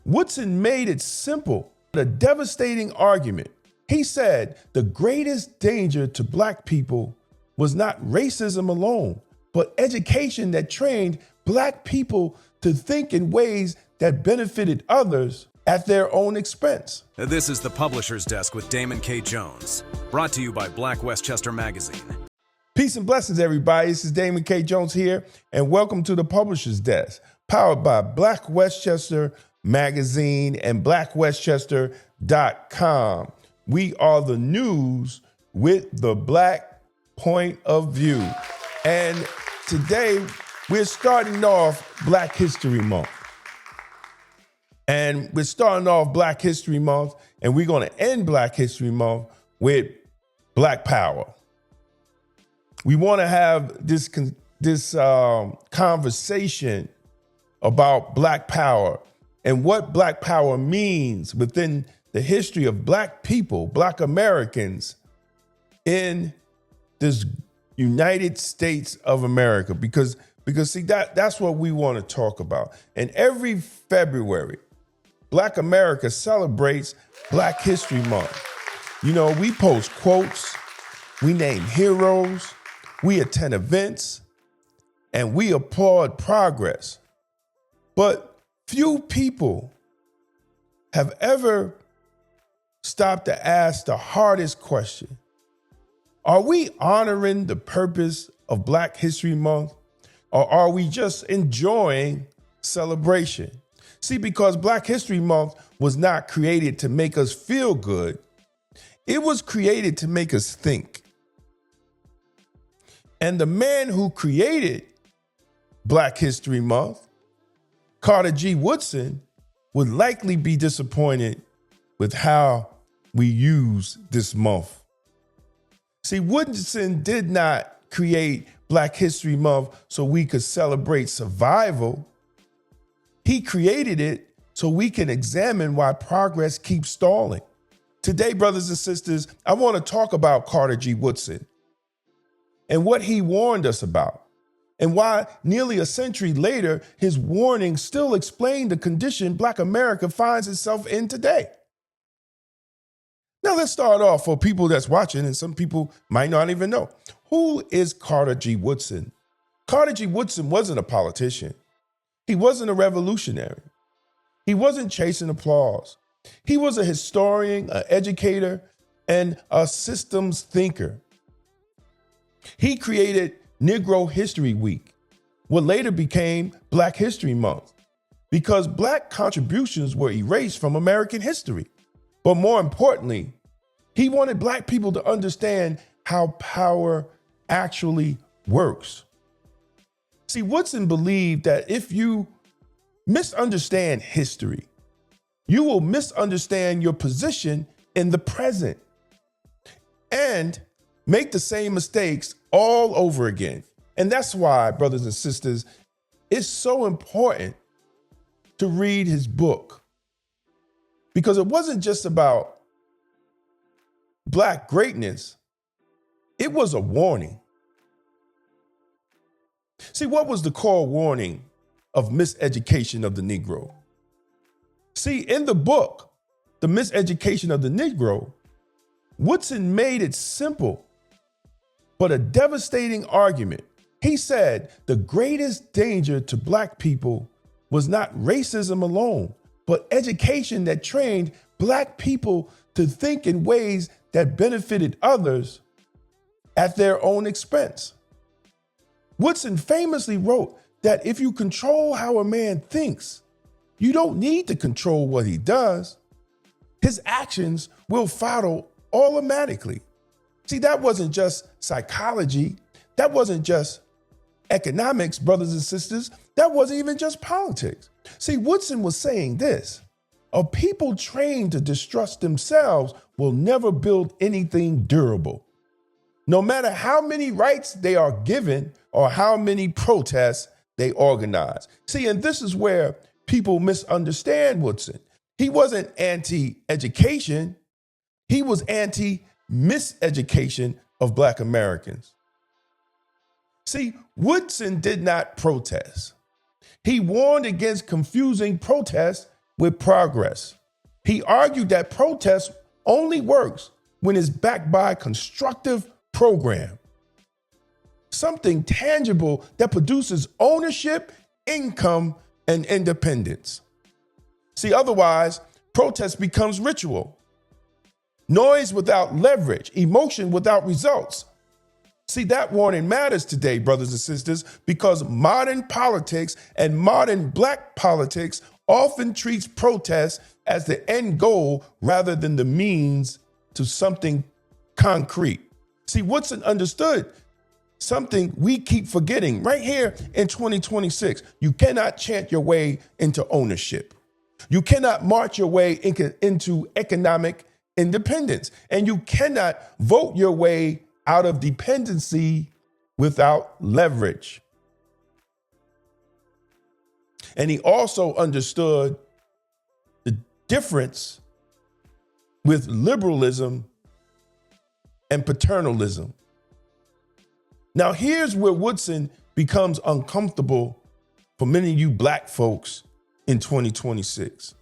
Woodson made it simple, a devastating argument. He said the greatest danger to Black people was not racism alone, but education that trained Black people to think in ways that benefited others at their own expense. This is the Publisher's Desk with Damon K. Jones, brought to you by Black Westchester Magazine. Peace and blessings, everybody. This is Damon K. Jones here, and welcome to the Publisher's Desk, powered by Black Westchester Magazine and blackwestchester.com. We are the news with the Black point of view. And today, we're starting off Black History Month. And we're starting off Black History Month, and we're going to end Black History Month with Black Power. We want to have this conversation about Black Power and what Black Power means within the history of Black people, Black Americans in this United States of America. Because see, that's what we want to talk about. And every February, Black America celebrates Black History Month. You know, we post quotes, we name heroes, we attend events, and we applaud progress. But few people have ever stopped to ask the hardest question. Are we honoring the purpose of Black History Month, or are we just enjoying celebration? See, because Black History Month was not created to make us feel good. It was created to make us think. And the man who created Black History Month, Carter G. Woodson, would likely be disappointed with how we use this month. See, Woodson did not create Black History Month so we could celebrate survival. He created it so we can examine why progress keeps stalling. Today, brothers and sisters, I want to talk about Carter G. Woodson and what he warned us about, and why nearly a century later, his warnings still explain the condition Black America finds itself in today. Now, let's start off for people that's watching, and some people might not even know. Who is Carter G. Woodson? Carter G. Woodson wasn't a politician. He wasn't a revolutionary. He wasn't chasing applause. He was a historian, an educator, and a systems thinker. He created Negro History Week, what later became Black History Month, because Black contributions were erased from American history. But more importantly, he wanted Black people to understand how power actually works. See, Woodson believed that if you misunderstand history, you will misunderstand your position in the present and make the same mistakes all over again. And that's why, brothers and sisters, it's so important to read his book, because it wasn't just about Black greatness, it was a warning. See, what was the core warning of miseducation of the Negro? See, in the book, The Miseducation of the Negro, Woodson made it simple, but a devastating argument. He said the greatest danger to Black people was not racism alone, but education that trained Black people to think in ways that benefited others at their own expense. Woodson famously wrote that if you control how a man thinks, you don't need to control what he does. His actions will follow automatically. See, that wasn't just psychology. That wasn't just economics, brothers and sisters. That wasn't even just politics. See, Woodson was saying this: a people trained to distrust themselves will never build anything durable. No matter how many rights they are given or how many protests they organize. See, and this is where people misunderstand Woodson. He wasn't anti-education. He was anti-miseducation of Black Americans. See, Woodson did not protest. He warned against confusing protest with progress. He argued that protest only works when it's backed by a constructive program, something tangible that produces ownership, income, and independence. See, otherwise, protest becomes ritual, noise without leverage, emotion without results. See, that warning matters today, brothers and sisters, because modern politics and modern black politics often treats protest as the end goal rather than the means to something concrete. See, Woodson understood something we keep forgetting right here in 2026. You cannot chant your way into ownership. You cannot march your way into economic independence. And you cannot vote your way out of dependency without leverage. And he also understood the difference with liberalism and paternalism. Now, here's where Woodson becomes uncomfortable for many of you black folks in 2026.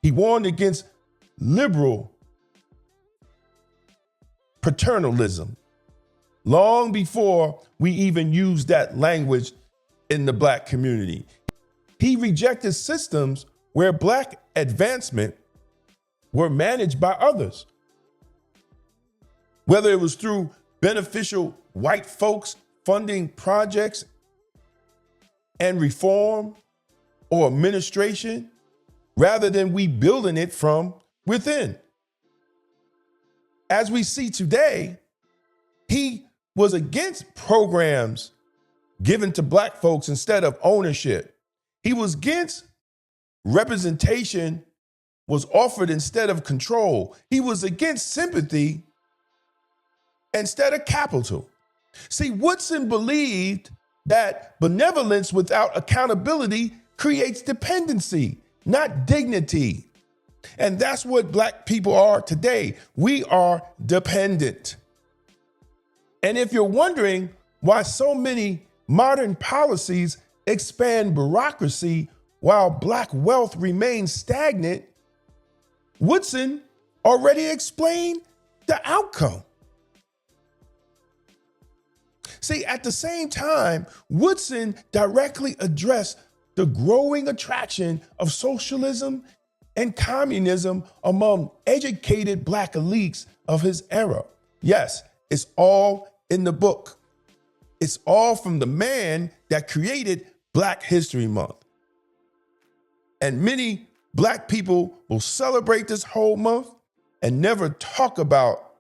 He warned against liberal paternalism long before we even used that language in the black community. He rejected systems where black advancement were managed by others, whether it was through beneficial white folks funding projects and reform or administration, rather than we building it from within. As we see today, he was against programs given to black folks instead of ownership. He was against representation was offered instead of control. He was against sympathy instead of capital. See, Woodson believed that benevolence without accountability creates dependency, not dignity. And that's what black people are today. We are dependent. And if you're wondering why so many modern policies expand bureaucracy while black wealth remains stagnant, Woodson already explained the outcome. See, at the same time, Woodson directly addressed the growing attraction of socialism and communism among educated black elites of his era. Yes, it's all in the book. It's all from the man that created Black History Month. And many black people will celebrate this whole month and never talk about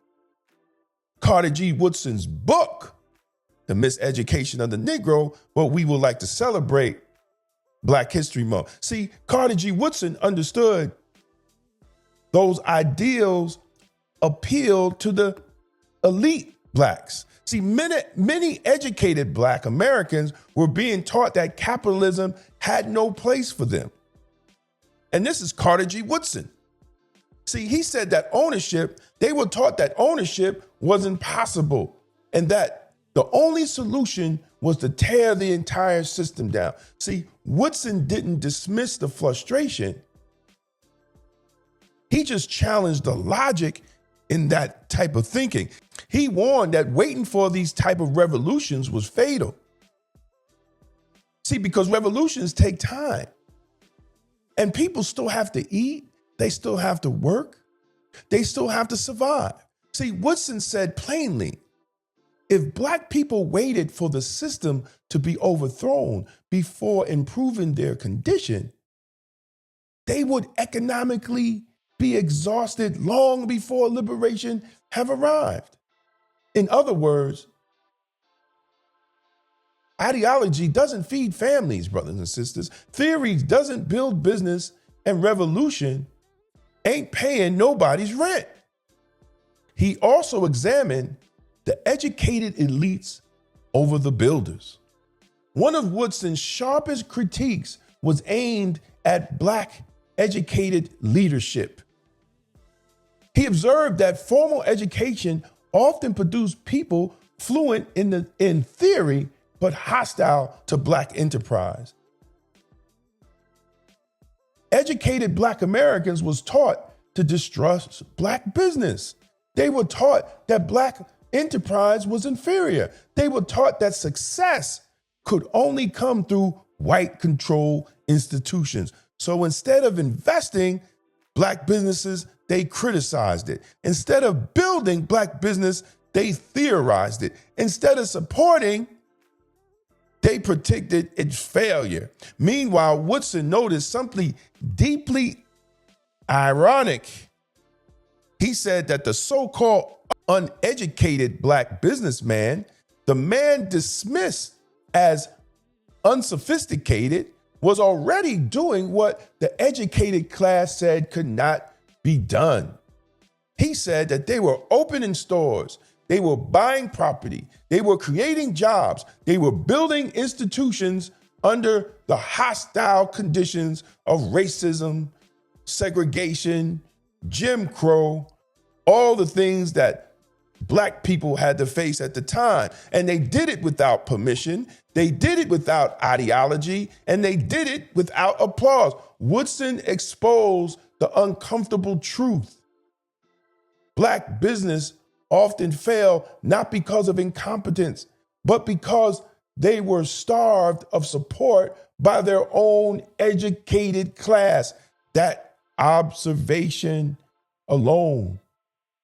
Carter G. Woodson's book, The Miseducation of the Negro, but we would like to celebrate Black History Month. See, Carter G. Woodson understood those ideals appealed to the elite blacks. See, many educated black Americans were being taught that capitalism had no place for them. And this is Carter G. Woodson. See, he said that they were taught that ownership was impossible and that the only solution was to tear the entire system down. See, Woodson didn't dismiss the frustration. He just challenged the logic in that type of thinking. He warned that waiting for these type of revolutions was fatal. See, because revolutions take time. And people still have to eat. They still have to work. They still have to survive. See, Woodson said plainly, if black people waited for the system to be overthrown before improving their condition, they would economically be exhausted long before liberation have arrived. In other words, ideology doesn't feed families, brothers and sisters. Theory doesn't build business, and revolution ain't paying nobody's rent. He also examined the educated elites over the builders. One of Woodson's sharpest critiques was aimed at black educated leadership. He observed that formal education often produced people fluent in theory, but hostile to black enterprise. Educated Black Americans was taught to distrust Black business. They were taught that Black enterprise was inferior. They were taught that success could only come through white control institutions. So instead of investing Black businesses, they criticized it. Instead of building Black business, they theorized it. Instead of supporting, they predicted its failure. Meanwhile, Woodson noticed something deeply ironic. He said that the so-called uneducated Black businessman, the man dismissed as unsophisticated, was already doing what the educated class said could not be done. He said that they were opening stores, they were buying property, they were creating jobs, they were building institutions under the hostile conditions of racism, segregation, Jim Crow, all the things that Black people had to face at the time. And they did it without permission, they did it without ideology, and they did it without applause. Woodson exposed the uncomfortable truth. Black business often fail not because of incompetence, but because they were starved of support by their own educated class. That observation alone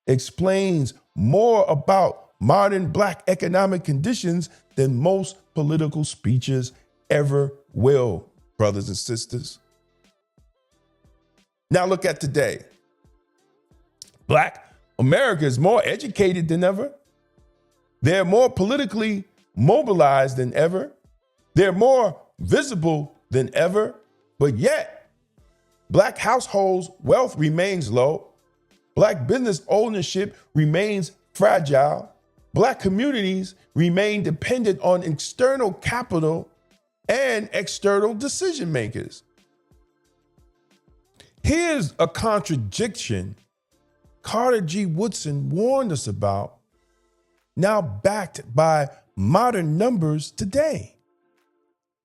explains more about modern Black economic conditions than most political speeches ever will, brothers and sisters. Now look at today. Black America is more educated than ever. They're more politically mobilized than ever. They're more visible than ever. But yet, Black households' wealth remains low. Black business ownership remains fragile. Black communities remain dependent on external capital and external decision makers. Here's a contradiction Carter G. Woodson warned us about, now backed by modern numbers today.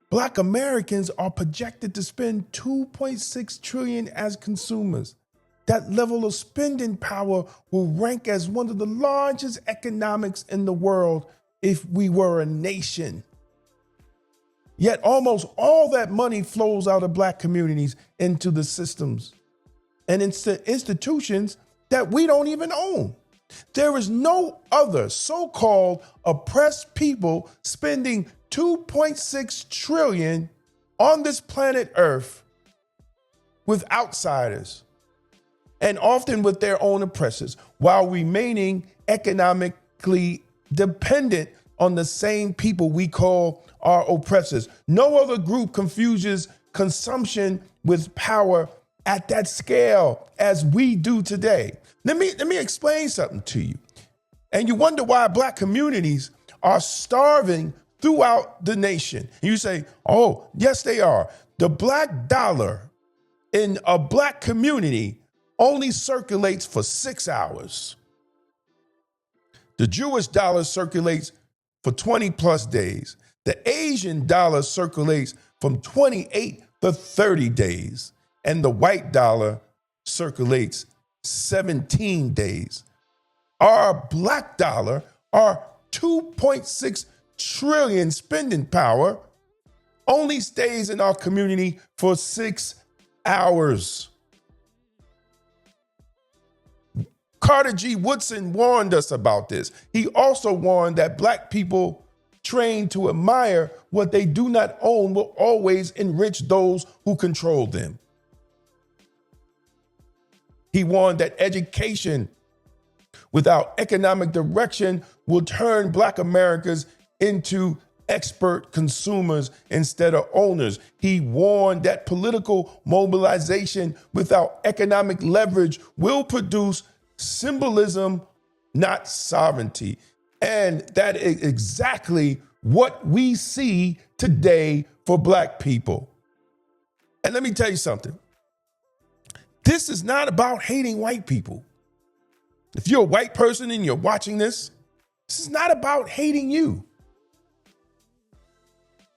Black Americans are projected to spend $2.6 trillion as consumers. That level of spending power will rank as one of the largest economics in the world if we were a nation. Yet almost all that money flows out of Black communities into the systems and institutions that we don't even own. There is no other so-called oppressed people spending $2.6 trillion on this planet Earth with outsiders and often with their own oppressors while remaining economically dependent on the same people we call our oppressors. No other group confuses consumption with power at that scale as we do today. Let me explain something to you. And you wonder why Black communities are starving throughout the nation. And you say, oh, yes, they are. The Black dollar in a Black community only circulates for 6 hours. The Jewish dollar circulates for 20 plus days. The Asian dollar circulates from 28 to 30 days. And the white dollar circulates 17 days. Our Black dollar, our 2.6 trillion spending power, only stays in our community for 6 hours. Carter G. Woodson warned us about this. He also warned that Black people trained to admire what they do not own will always enrich those who control them. He warned that education without economic direction will turn Black Americans into expert consumers instead of owners. He warned that political mobilization without economic leverage will produce symbolism, not sovereignty. And that is exactly what we see today for Black people. And let me tell you something. This is not about hating white people. If you're a white person and you're watching this is not about hating you.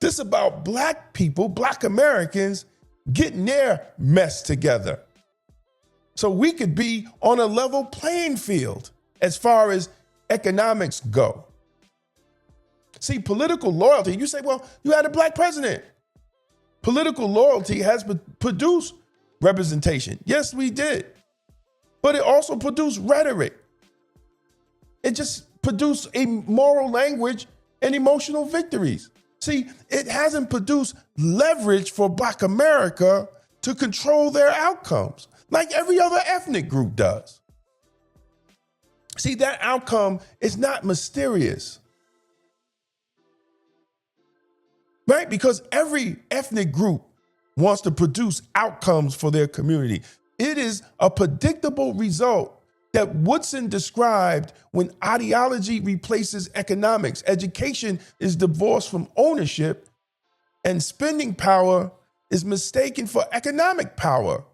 This is about Black people, Black Americans getting their mess together so we could be on a level playing field as far as economics go. See, political loyalty, you say, well, you had a black president. Political loyalty has produced representation. Yes, we did. But it also produced rhetoric. It just produced a moral language and emotional victories. See, it hasn't produced leverage for Black America to control their outcomes like every other ethnic group does. See, that outcome is not mysterious, right? Because every ethnic group wants to produce outcomes for their community. It is a predictable result that Woodson described when ideology replaces economics. Education is divorced from ownership, and spending power is mistaken for economic power.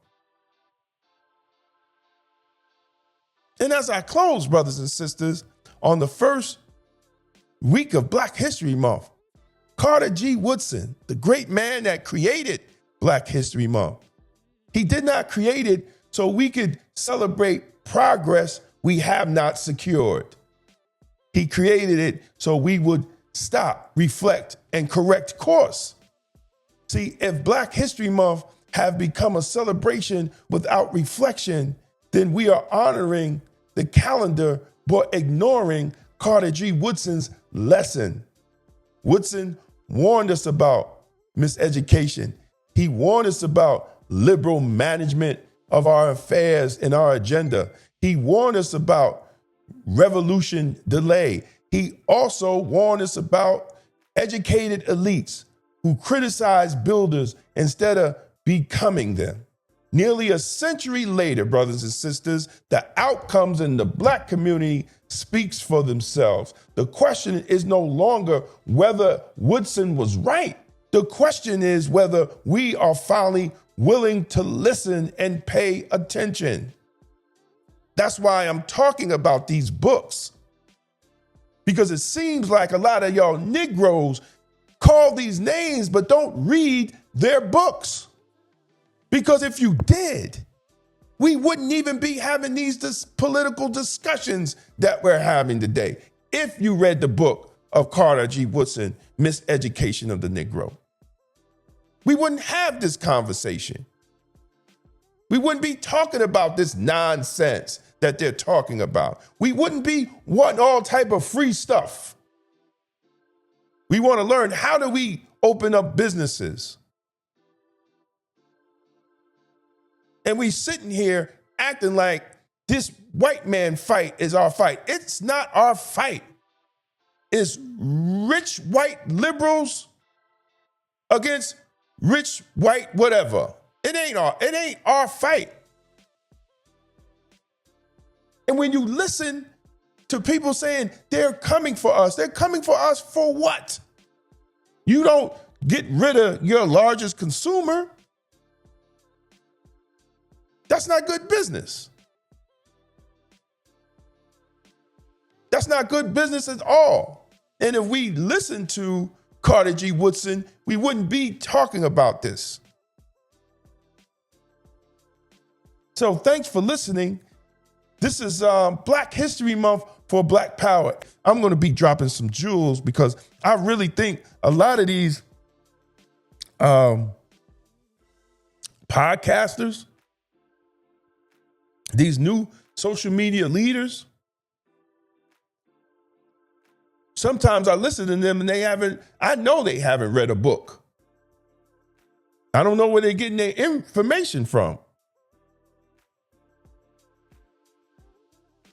And as I close, brothers and sisters, on the first week of Black History Month, Carter G. Woodson, the great man that created Black History Month, he did not create it so we could celebrate progress we have not secured. He created it so we would stop, reflect, and correct course. See, if Black History Month have become a celebration without reflection, then we are honoring the calendar but ignoring Carter G. Woodson's lesson. Woodson warned us about miseducation. He warned us about liberal management of our affairs and our agenda. He warned us about revolution delay. He also warned us about educated elites who criticize builders instead of becoming them. Nearly a century later, brothers and sisters, the outcomes in the Black community speaks for themselves. The question is no longer whether Woodson was right. The question is whether we are finally willing to listen and pay attention. That's why I'm talking about these books, because it seems like a lot of y'all Negroes call these names but don't read their books. Because if you did, we wouldn't even be having these political discussions that we're having today. If you read the book of Carter G. Woodson, Miseducation of the Negro, we wouldn't have this conversation. We wouldn't be talking about this nonsense that they're talking about. We wouldn't be wanting all type of free stuff. We want to learn, how do we open up businesses? And we sitting here acting like this white man fight is our fight. It's not our fight. It's rich white liberals against rich white whatever. It ain't our fight. And when you listen to people saying they're coming for us for what? You don't get rid of your largest consumer. That's not good business. That's not good business at all. And if we listen to Carter G. Woodson, we wouldn't be talking about this. So thanks for listening. This is Black History Month for Black Power. I'm going to be dropping some jewels because I really think a lot of these podcasters, these new social media leaders, sometimes I listen to them and I know they haven't read a book. I don't know where they're getting their information from.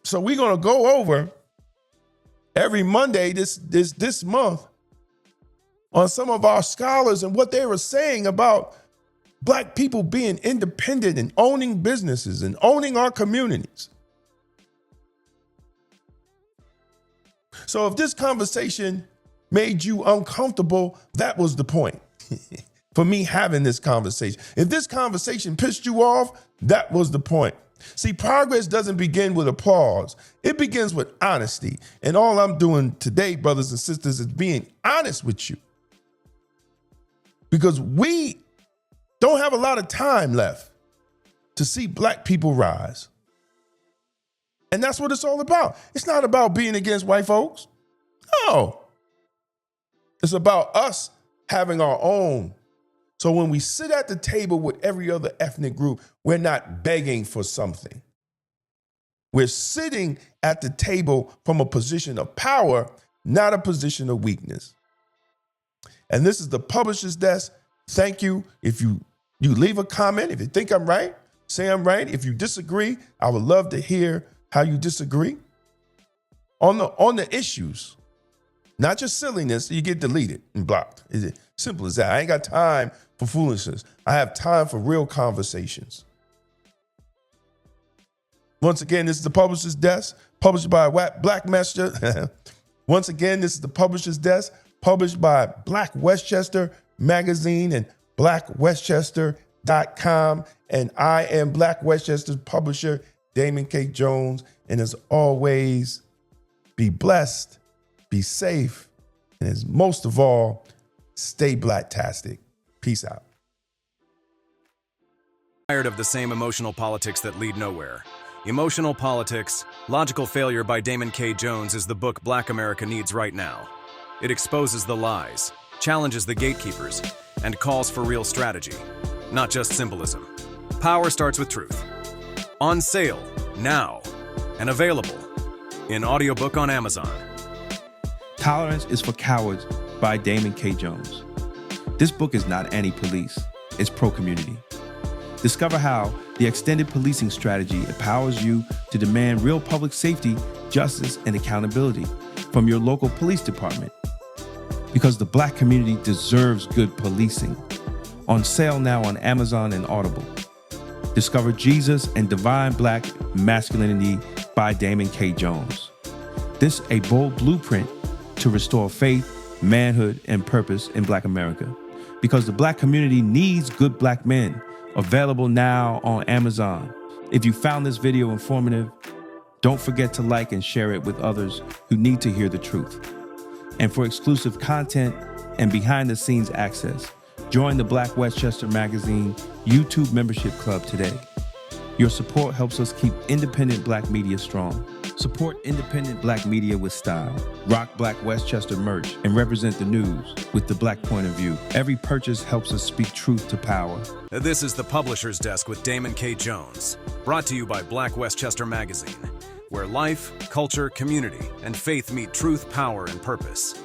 So we're going to go over every Monday this month on some of our scholars and what they were saying about Black people being independent and owning businesses and owning our communities. So if this conversation made you uncomfortable, that was the point for me having this conversation. If this conversation pissed you off, that was the point. See, progress doesn't begin with applause. It begins with honesty. And all I'm doing today, brothers and sisters, is being honest with you. Because we don't have a lot of time left to see black people rise. And that's what it's all about. It's not about being against white folks. No. It's about us having our own. So when we sit at the table with every other ethnic group, we're not begging for something. We're sitting at the table from a position of power, not a position of weakness. And this is the Publisher's Desk. Thank you. If you leave a comment, if you think I'm right, say I'm right. If you disagree, I would love to hear how you disagree on the issues. Not just silliness, you get deleted and blocked. Is it simple as that? I ain't got time for foolishness. I have time for real conversations. Once again, this is the Publisher's Desk, published by Black Messenger. Once again, this is the Publisher's Desk, published by Black Westchester Magazine and blackwestchester.com. And I am Black Westchester's publisher, Damon K. Jones. And as always, be blessed, be safe, and as most of all, stay blacktastic. Peace out. Tired of the same emotional politics that lead nowhere. Emotional Politics, Logical Failure by Damon K. Jones is the book Black America needs right now. It exposes the lies, challenges the gatekeepers, and calls for real strategy, not just symbolism. Power starts with truth. On sale now and available in audiobook on Amazon. Tolerance is for Cowards by Damon K. Jones. This book is not anti-police, it's pro-community. Discover how the extended policing strategy empowers you to demand real public safety, justice, and accountability from your local police department. Because the Black community deserves good policing. On sale now on Amazon and Audible. Discover Jesus and Divine Black Masculinity by Damon K. Jones. This a bold blueprint to restore faith, manhood, and purpose in Black America. Because the Black community needs good Black men. Available now on Amazon. If you found this video informative, don't forget to like and share it with others who need to hear the truth. And for exclusive content and behind-the-scenes access, join the Black Westchester Magazine YouTube membership club today. Your support helps us keep independent Black media strong. Support independent Black media with style. Rock Black Westchester merch and represent the news with the Black point of view. Every purchase helps us speak truth to power. This is the Publisher's Desk with Damon K. Jones, brought to you by Black Westchester Magazine, where life, culture, community, and faith meet truth, power, and purpose.